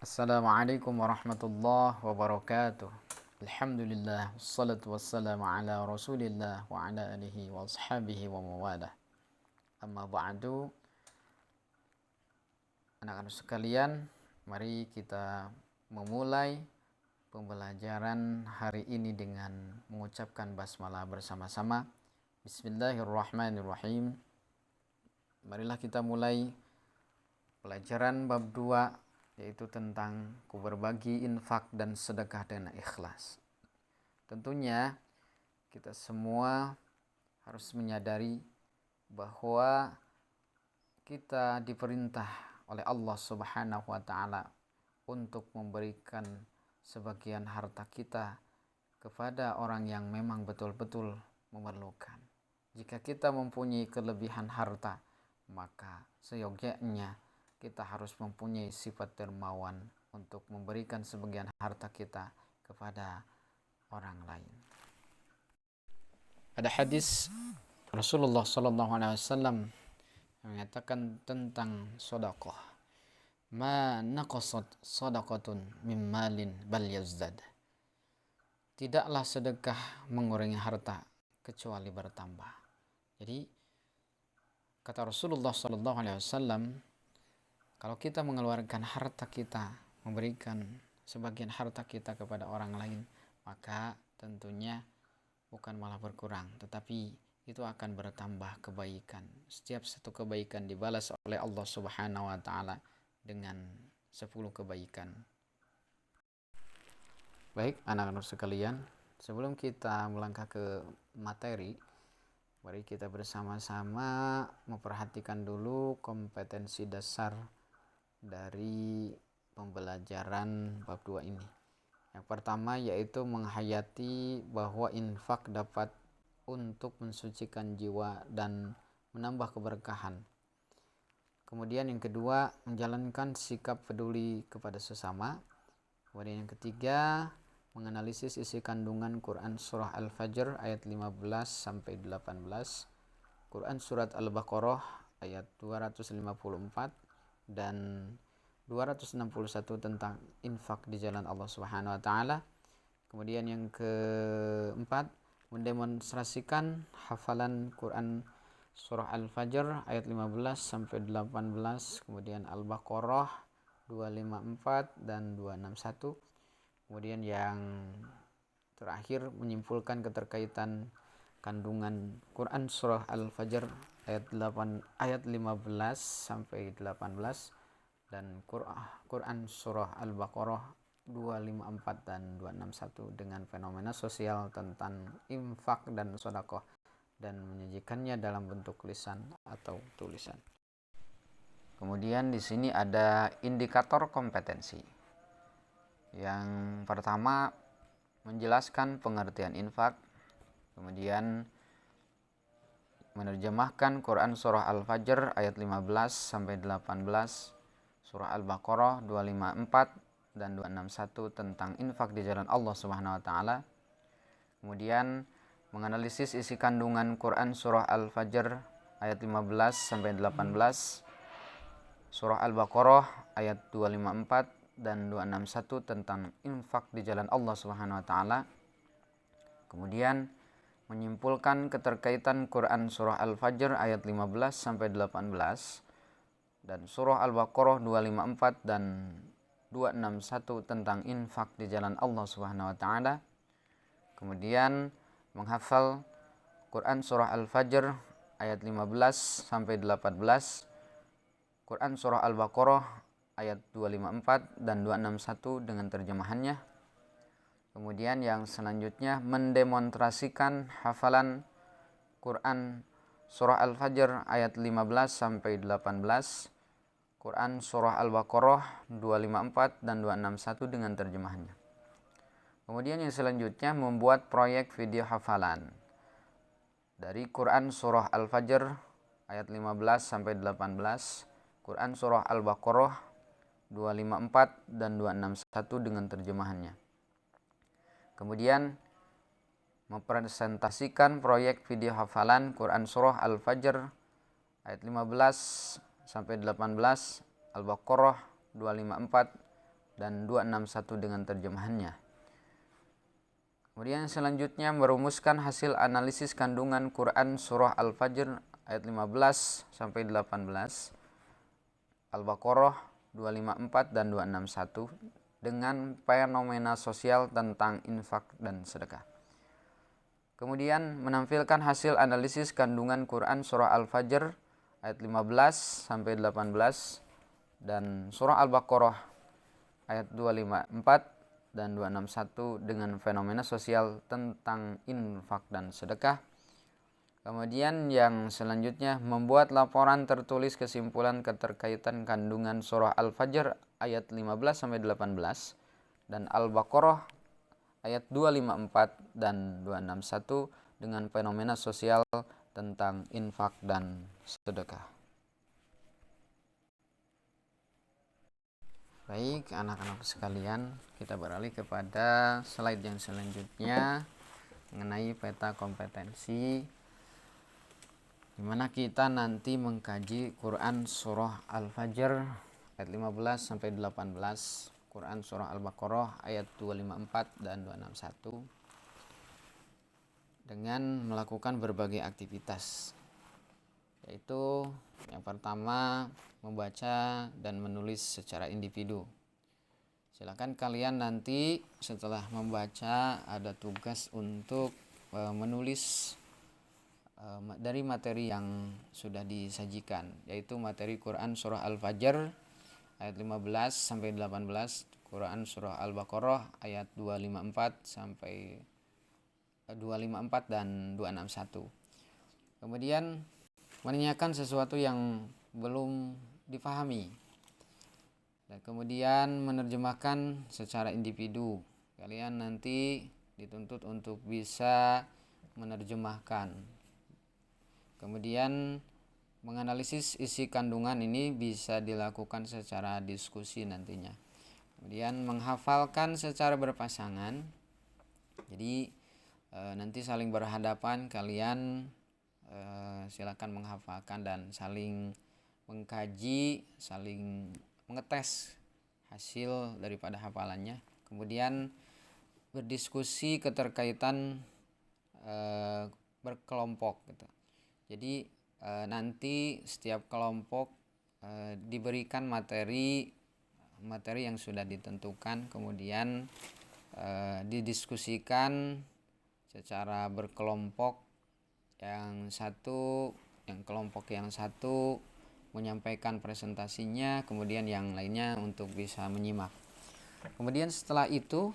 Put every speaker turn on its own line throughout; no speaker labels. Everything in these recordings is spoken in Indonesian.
Assalamualaikum warahmatullahi wabarakatuh. Alhamdulillah, wassalatu wassalamu ala rasulillah wa ala alihi wa ashabihi wa mawalah. Amma ba'du, anak-anak sekalian, mari kita memulai pembelajaran hari ini dengan mengucapkan basmalah bersama-sama. Bismillahirrahmanirrahim. Marilah kita mulai pelajaran bab 2, yaitu tentang berbagi infak dan sedekah dengan ikhlas. Tentunya kita semua harus menyadari bahwa kita diperintah oleh Allah Subhanahu wa taala untuk memberikan sebagian harta kita kepada orang yang memang betul-betul memerlukan. Jika kita mempunyai kelebihan harta, maka seyogyanya kita harus mempunyai sifat dermawan untuk memberikan sebagian harta kita kepada orang lain. Ada hadis Rasulullah SAW mengatakan tentang sedekah. Ma naqasat sadaqatun min malin bal yazdad. Tidaklah sedekah mengurangi harta kecuali bertambah. Jadi kata Rasulullah SAW, kalau kita mengeluarkan harta kita, memberikan sebagian harta kita kepada orang lain, maka tentunya bukan malah berkurang, tetapi itu akan bertambah kebaikan. Setiap satu kebaikan dibalas oleh Allah Subhanahu wa taala dengan 10 kebaikan. Baik, anak-anak sekalian, sebelum kita melangkah ke materi, mari kita bersama-sama memperhatikan dulu kompetensi dasar dari pembelajaran bab 2 ini. Yang pertama yaitu menghayati bahwa infak dapat untuk mensucikan jiwa dan menambah keberkahan. Kemudian yang kedua, menjalankan sikap peduli kepada sesama. Kemudian yang ketiga, menganalisis isi kandungan Quran surah Al-Fajr ayat 15 sampai 18, Quran surat Al-Baqarah ayat 254 dan 261 tentang infak di jalan Allah Subhanahu wa taala. Kemudian yang keempat, mendemonstrasikan hafalan Quran surah Al-Fajr ayat 15 sampai 18, kemudian Al-Baqarah 254 dan 261. Kemudian yang terakhir, menyimpulkan keterkaitan kandungan Quran surah Al-Fajr ayat 15 sampai 18 dan Quran surah Al-Baqarah 254 dan 261 dengan fenomena sosial tentang infak dan sedekah dan menyajikannya dalam bentuk lisan atau tulisan. Kemudian di sini ada indikator kompetensi. Yang pertama, menjelaskan pengertian infak, kemudian menerjemahkan Quran surah Al-Fajr ayat 15 sampai 18, surah Al-Baqarah 254 dan 261 tentang infak di jalan Allah Subhanahu wa taala. Kemudian menganalisis isi kandungan Quran surah Al-Fajr ayat 15 sampai 18, surah Al-Baqarah ayat 254 dan 261 tentang infak di jalan Allah Subhanahu wa taala. Kemudian menyimpulkan keterkaitan Quran surah Al-Fajr ayat 15 sampai 18 dan surah Al-Baqarah 254 dan 261 tentang infak di jalan Allah Subhanahu wa taala. Kemudian menghafal Quran surah Al-Fajr ayat 15 sampai 18, Quran surah Al-Baqarah ayat 254 dan 261 dengan terjemahannya. Kemudian yang selanjutnya, mendemonstrasikan hafalan Quran surah Al-Fajr ayat 15 sampai 18, Quran surah Al-Baqarah 254 dan 261 dengan terjemahannya. Kemudian yang selanjutnya, membuat proyek video hafalan dari Quran surah Al-Fajr ayat 15 sampai 18, Quran surah Al-Baqarah 254 dan 261 dengan terjemahannya. Kemudian mempresentasikan proyek video hafalan Quran surah Al-Fajr ayat 15 sampai 18, Al-Baqarah 254, dan 261 dengan terjemahannya. Kemudian selanjutnya merumuskan hasil analisis kandungan Quran surah Al-Fajr ayat 15 sampai 18, Al-Baqarah 254 dan 261 dengan fenomena sosial tentang infak dan sedekah. Kemudian menampilkan hasil analisis kandungan Quran surah Al-Fajr ayat 15 sampai 18 dan surah Al-Baqarah ayat 254 dan 261 dengan fenomena sosial tentang infak dan sedekah. Kemudian yang selanjutnya membuat laporan tertulis kesimpulan keterkaitan kandungan surah Al-Fajr ayat 15 sampai 18 dan Al-Baqarah ayat 254 dan 261 dengan fenomena sosial tentang infak dan sedekah. Baik, anak-anak sekalian, kita beralih kepada slide yang selanjutnya mengenai peta kompetensi, di mana kita nanti mengkaji Quran surah Al-Fajr ayat 15 sampai 18, Quran surah Al-Baqarah ayat 254 dan 261 dengan melakukan berbagai aktivitas, yaitu yang pertama membaca dan menulis secara individu. Silakan kalian nanti setelah membaca ada tugas untuk menulis dari materi yang sudah disajikan, yaitu materi Quran surah Al-Fajr ayat 15 sampai 18, Quran surah Al-Baqarah ayat 254 sampai 254 dan 261. Kemudian menanyakan sesuatu yang belum dipahami, dan kemudian menerjemahkan secara individu. Kalian nanti dituntut untuk bisa menerjemahkan. Kemudian menganalisis isi kandungan ini bisa dilakukan secara diskusi nantinya. Kemudian menghafalkan secara berpasangan. Jadi nanti saling berhadapan, kalian silakan menghafalkan dan saling mengkaji, saling mengetes hasil daripada hafalannya. Kemudian berdiskusi keterkaitan berkelompok gitu. Jadi nanti setiap kelompok diberikan materi yang sudah ditentukan, kemudian didiskusikan secara berkelompok. Kelompok yang satu menyampaikan presentasinya, kemudian yang lainnya untuk bisa menyimak. Kemudian setelah itu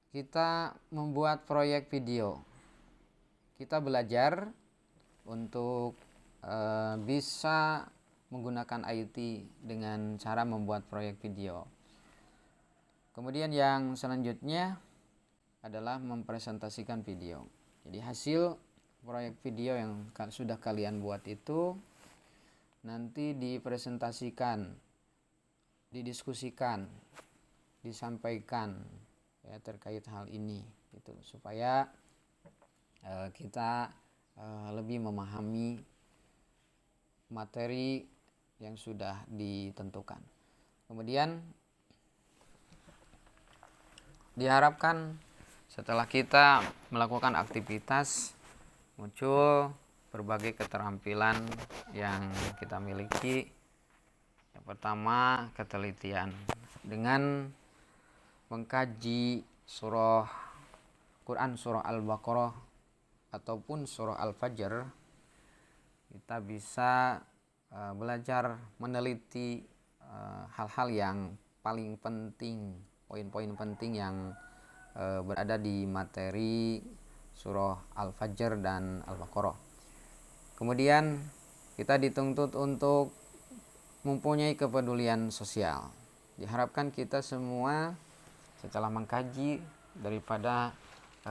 kita membuat proyek video. Kita belajar untuk bisa menggunakan IT dengan cara membuat proyek video. Kemudian yang selanjutnya adalah mempresentasikan video. Jadi hasil proyek video yang sudah kalian buat itu nanti dipresentasikan, didiskusikan, disampaikan ya terkait hal ini gitu, supaya kita lebih memahami materi yang sudah ditentukan. Kemudian diharapkan setelah kita melakukan aktivitas muncul berbagai keterampilan yang kita miliki. Yang pertama, ketelitian. Dengan mengkaji Quran surah Al-Baqarah ataupun surah Al-Fajr, kita bisa belajar meneliti hal-hal yang paling penting, poin-poin penting yang berada di materi surah Al-Fajr dan Al-Baqarah. Kemudian kita dituntut untuk mempunyai kepedulian sosial. Diharapkan kita semua setelah mengkaji daripada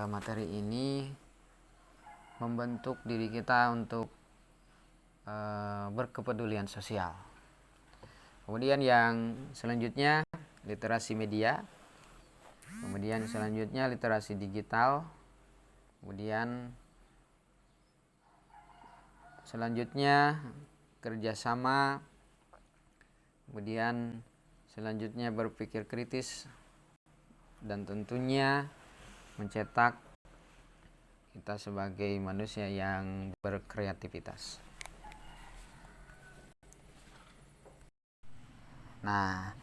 materi ini membentuk diri kita untuk berkepedulian sosial. Kemudian yang selanjutnya literasi media. Kemudian selanjutnya literasi digital. Kemudian selanjutnya kerjasama. Kemudian selanjutnya berpikir kritis, dan tentunya mencetak kita sebagai manusia yang berkreativitas. Nah,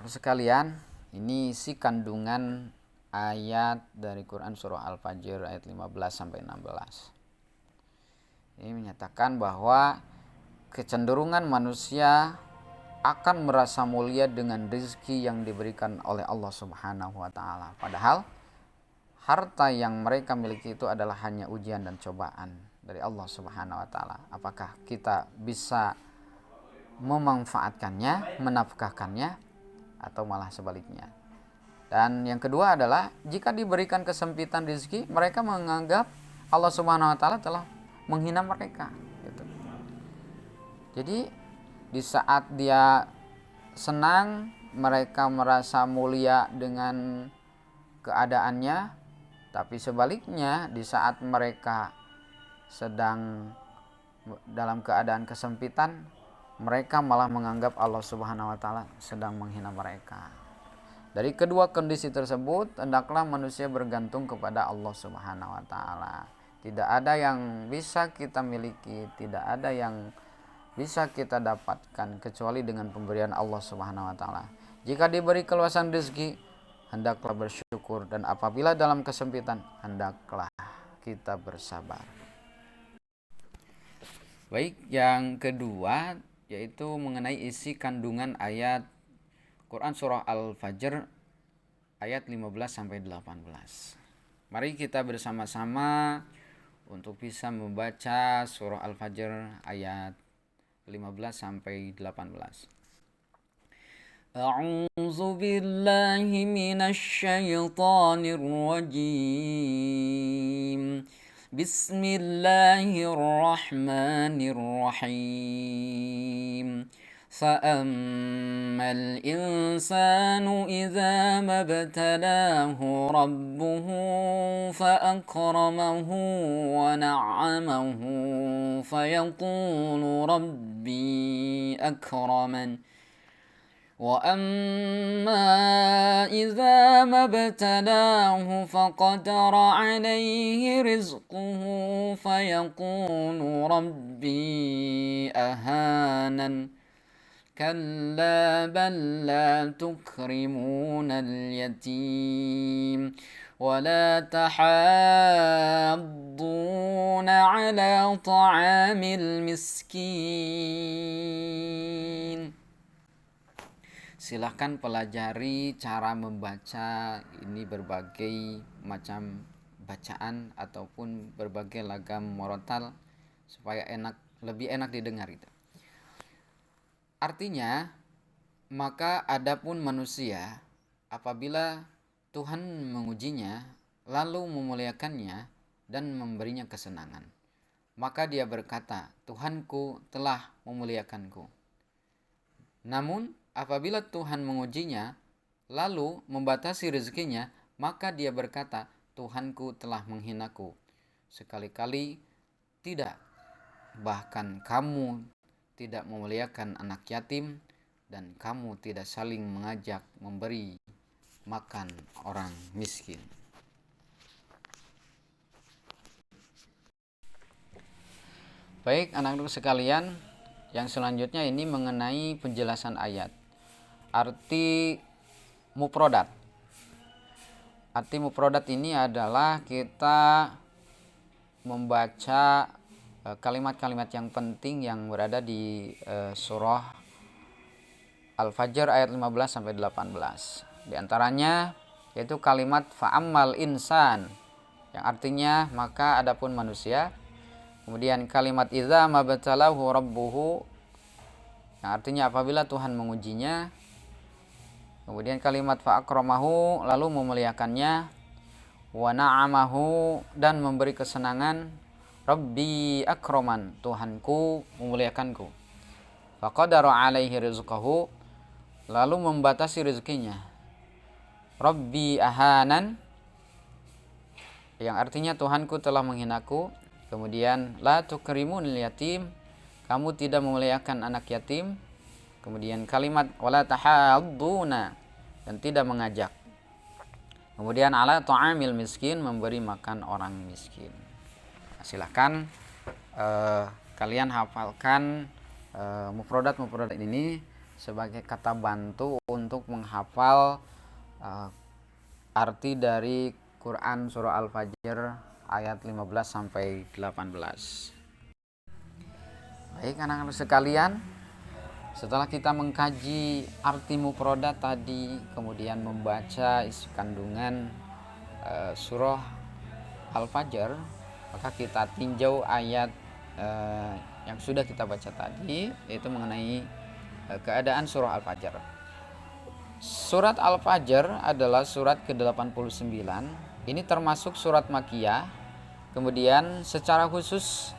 sekalian, ini isi kandungan ayat dari Quran surah Al-Fajr ayat 15 sampai 16. Ini menyatakan bahwa kecenderungan manusia akan merasa mulia dengan rezeki yang diberikan oleh Allah Subhanahu wa taala. Padahal harta yang mereka miliki itu adalah hanya ujian dan cobaan dari Allah Subhanahu wa taala. Apakah kita bisa memanfaatkannya, menafkahkannya, atau malah sebaliknya? Dan yang kedua adalah jika diberikan kesempitan rezeki, mereka menganggap Allah Subhanahu wa taala telah menghina mereka gitu. Jadi di saat dia senang, mereka merasa mulia dengan keadaannya, tapi sebaliknya di saat mereka sedang dalam keadaan kesempitan, mereka malah menganggap Allah Subhanahu wa taala sedang menghina mereka. Dari kedua kondisi tersebut, hendaklah manusia bergantung kepada Allah Subhanahu wa taala. Tidak ada yang bisa kita miliki, tidak ada yang bisa kita dapatkan kecuali dengan pemberian Allah Subhanahu wa taala. Jika diberi keluasan rezeki, hendaklah bersyukur, dan apabila dalam kesempitan, hendaklah kita bersabar. Baik, yang kedua yaitu mengenai isi kandungan ayat Quran surah Al-Fajr ayat 15 sampai 18. Mari kita bersama-sama untuk bisa membaca surah Al-Fajr ayat 15 sampai 18. A'udzu billahi minasy syaithanir rajim. Bismillahirrahmanirrahim. فأما الإنسان إذا ما ابتلاه ربه فأكرمه ونعمه فيقول ربي أكرمن وأما إذا ما ابتلاه فقدر عليه رزقه فيقول ربي أهانن كلا بل لا تكرمون اليتيم ولا تحاضون على طعام المسكين. Silahkan pelajari cara membaca ini, berbagai macam bacaan ataupun berbagai lagam murotal supaya lebih enak didengar itu. Artinya, maka adapun manusia apabila Tuhan mengujinya lalu memuliakannya dan memberinya kesenangan, maka dia berkata, Tuhanku telah memuliakanku. Namun apabila Tuhan mengujinya lalu membatasi rezekinya, maka dia berkata, Tuhanku telah menghinaku. Sekali-kali tidak, bahkan kamu tidak memuliakan anak yatim, dan kamu tidak saling mengajak memberi makan orang miskin. Baik anak-anak sekalian, yang selanjutnya ini mengenai penjelasan ayat. Arti mufrodat. Arti mufrodat ini adalah kita membaca kalimat-kalimat yang penting yang berada di surah Al-Fajr ayat 15 sampai 18. Di antaranya yaitu kalimat fa'ammal insan yang artinya maka adapun manusia. Kemudian kalimat idza mabtalahu rabbuhu yang artinya apabila Tuhan mengujinya. Kemudian kalimat fa'akramahu lalu memuliakannya, wa na'amahu dan memberi kesenangan, Rabbi akraman, Tuhanku memuliakanku. Faqadara alaihi rizqahu, lalu membatasi rezekinya. Rabbi ahanan, yang artinya Tuhanku telah menghinaku. Kemudian la tukrimun yatim, kamu tidak memuliakan anak yatim. Kemudian kalimat wala tahadduna, dan tidak mengajak. Kemudian ala ta'amil miskin, memberi makan orang miskin. Nah, silahkan kalian hafalkan mufradat ini sebagai kata bantu untuk menghafal arti dari Quran surah Al-Fajr ayat 15 sampai 18. Baik anak-anak sekalian, setelah kita mengkaji arti mufradat tadi, kemudian membaca isi kandungan surah Al-Fajr, maka kita tinjau ayat yang sudah kita baca tadi, yaitu mengenai keadaan surah Al-Fajr. Surat Al-Fajr adalah surat ke-89. Ini termasuk surat Makkiyah. Kemudian secara khusus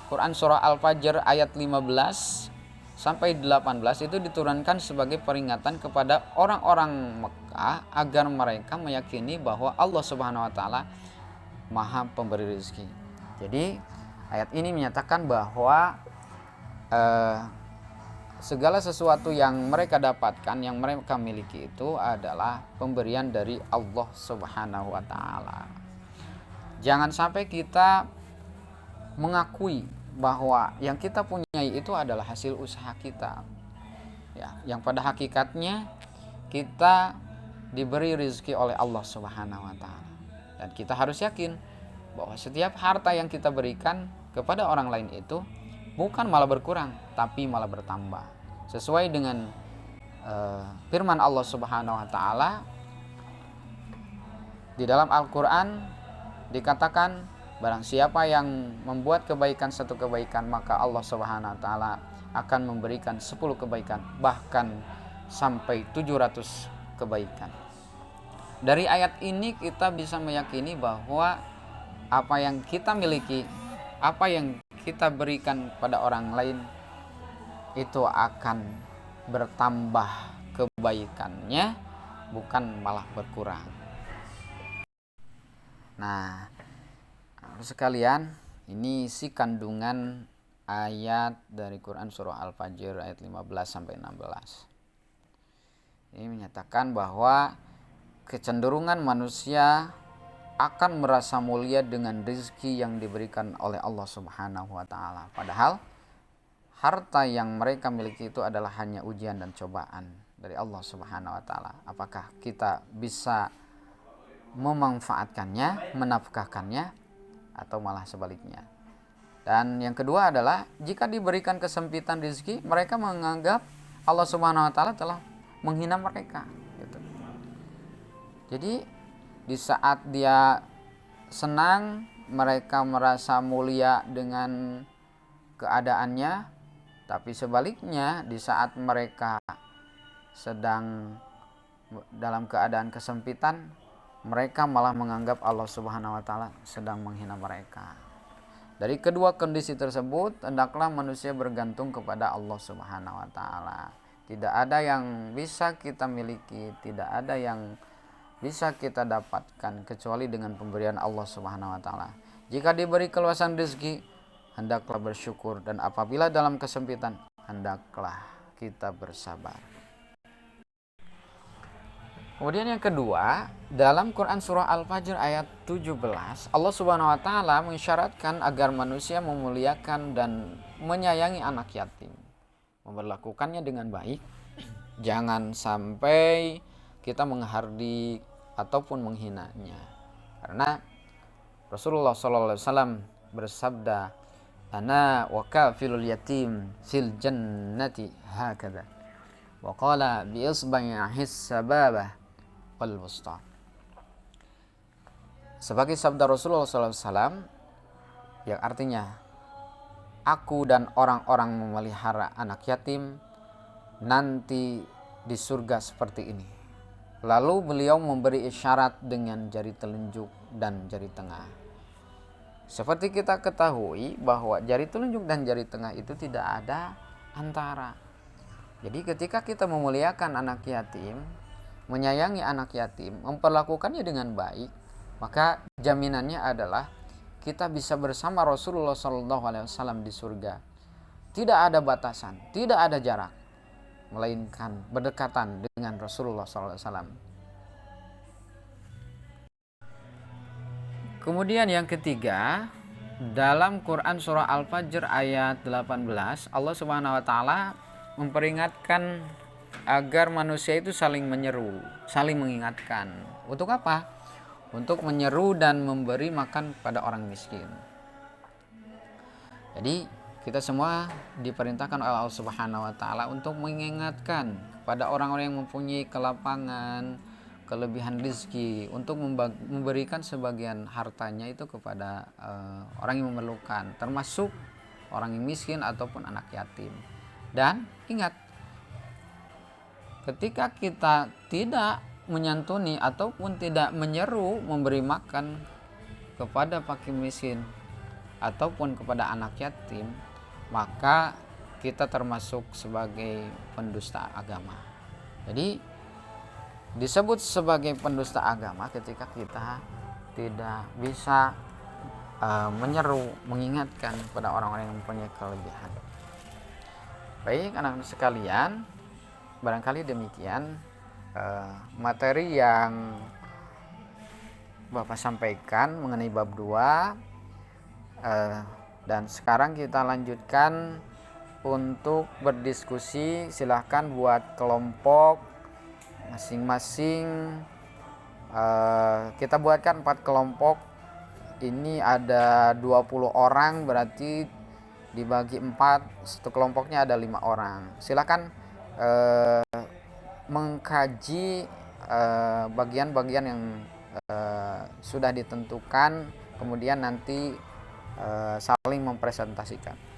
Quran surah Al-Fajr ayat 15 sampai 18 itu diturunkan sebagai peringatan kepada orang-orang Mekah agar mereka meyakini bahwa Allah Subhanahu wa taala Maha Pemberi rezeki. Jadi ayat ini menyatakan bahwa segala sesuatu yang mereka dapatkan, yang mereka miliki itu adalah pemberian dari Allah Subhanahu wa taala. Jangan sampai kita mengakui bahwa yang kita punyai itu adalah hasil usaha kita. Ya, yang pada hakikatnya kita diberi rezeki oleh Allah Subhanahu wa taala. Dan kita harus yakin bahwa setiap harta yang kita berikan kepada orang lain itu bukan malah berkurang, tapi malah bertambah. Sesuai dengan firman Allah Subhanahu wa taala di dalam Al-Qur'an, dikatakan barang siapa yang membuat kebaikan satu kebaikan, maka Allah Subhanahu wa taala akan memberikan 10 kebaikan, bahkan sampai 700 kebaikan. Dari ayat ini kita bisa meyakini bahwa apa yang kita miliki, apa yang kita berikan pada orang lain itu akan bertambah kebaikannya, bukan malah berkurang. Nah, sekalian, ini isi kandungan ayat dari Quran surah Al-Fajr ayat 15 sampai 16. Ini menyatakan bahwa kecenderungan manusia akan merasa mulia dengan rezeki yang diberikan oleh Allah Subhanahu wa taala. Padahal harta yang mereka miliki itu adalah hanya ujian dan cobaan dari Allah Subhanahu wa taala. Apakah kita bisa memanfaatkannya, menafkahkannya, atau malah sebaliknya. Dan yang kedua adalah jika diberikan kesempitan rezeki, mereka menganggap Allah Subhanahu wa taala telah menghina mereka gitu. Jadi di saat dia senang, mereka merasa mulia dengan keadaannya, tapi sebaliknya di saat mereka sedang dalam keadaan kesempitan, mereka malah menganggap Allah Subhanahu wa taala sedang menghina mereka. Dari kedua kondisi tersebut, hendaklah manusia bergantung kepada Allah Subhanahu wa taala. Tidak ada yang bisa kita miliki, tidak ada yang bisa kita dapatkan kecuali dengan pemberian Allah Subhanahu wa taala. Jika diberi keluasan rezeki, hendaklah bersyukur, dan apabila dalam kesempitan, hendaklah kita bersabar. Kemudian yang kedua, dalam Quran surah Al-Fajr ayat 17, Allah Subhanahu wa taala mengisyaratkan agar manusia memuliakan dan menyayangi anak yatim, memperlakukannya dengan baik. Jangan sampai kita menghardik ataupun menghinanya. Karena Rasulullah SAW bersabda, "Ana wa kafilul yatim fil jannati hakadha." Wa qala bi isba'i his-sababah wal wusta. Sebagai sabda Rasulullah SAW yang artinya, aku dan orang-orang memelihara anak yatim nanti di surga seperti ini. Lalu beliau memberi isyarat dengan jari telunjuk dan jari tengah. Seperti kita ketahui bahwa jari telunjuk dan jari tengah itu tidak ada antara. Jadi ketika kita memuliakan anak yatim, menyayangi anak yatim, memperlakukannya dengan baik, maka jaminannya adalah kita bisa bersama Rasulullah SAW di surga. Tidak ada batasan, tidak ada jarak. melainkan berdekatan dengan Rasulullah SAW. Kemudian yang ketiga, dalam Quran surah Al-Fajr ayat 18, Allah Subhanahu wa taala memperingatkan agar manusia itu saling menyeru, saling mengingatkan. Untuk apa? Untuk menyeru dan memberi makan pada orang miskin. Jadi kita semua diperintahkan oleh Allah Subhanahu wa taala untuk mengingatkan pada orang-orang yang mempunyai kelapangan, kelebihan rezeki, untuk memberikan sebagian hartanya itu kepada orang yang memerlukan, termasuk orang yang miskin ataupun anak yatim. Dan ingat, ketika kita tidak menyantuni ataupun tidak menyeru memberi makan kepada fakir miskin ataupun kepada anak yatim, maka kita termasuk sebagai pendusta agama. Jadi disebut sebagai pendusta agama ketika kita tidak bisa menyeru, mengingatkan pada orang-orang yang mempunyai kelebihan. Baik anak-anak sekalian, barangkali demikian materi yang Bapak sampaikan mengenai bab 2, dan sekarang kita lanjutkan untuk berdiskusi. Silahkan buat kelompok masing-masing. Kita buatkan 4 kelompok. Ini ada 20 orang, berarti dibagi 4, satu kelompoknya ada 5 orang. Silakan mengkaji bagian-bagian yang sudah ditentukan, kemudian nanti saling mempresentasikan.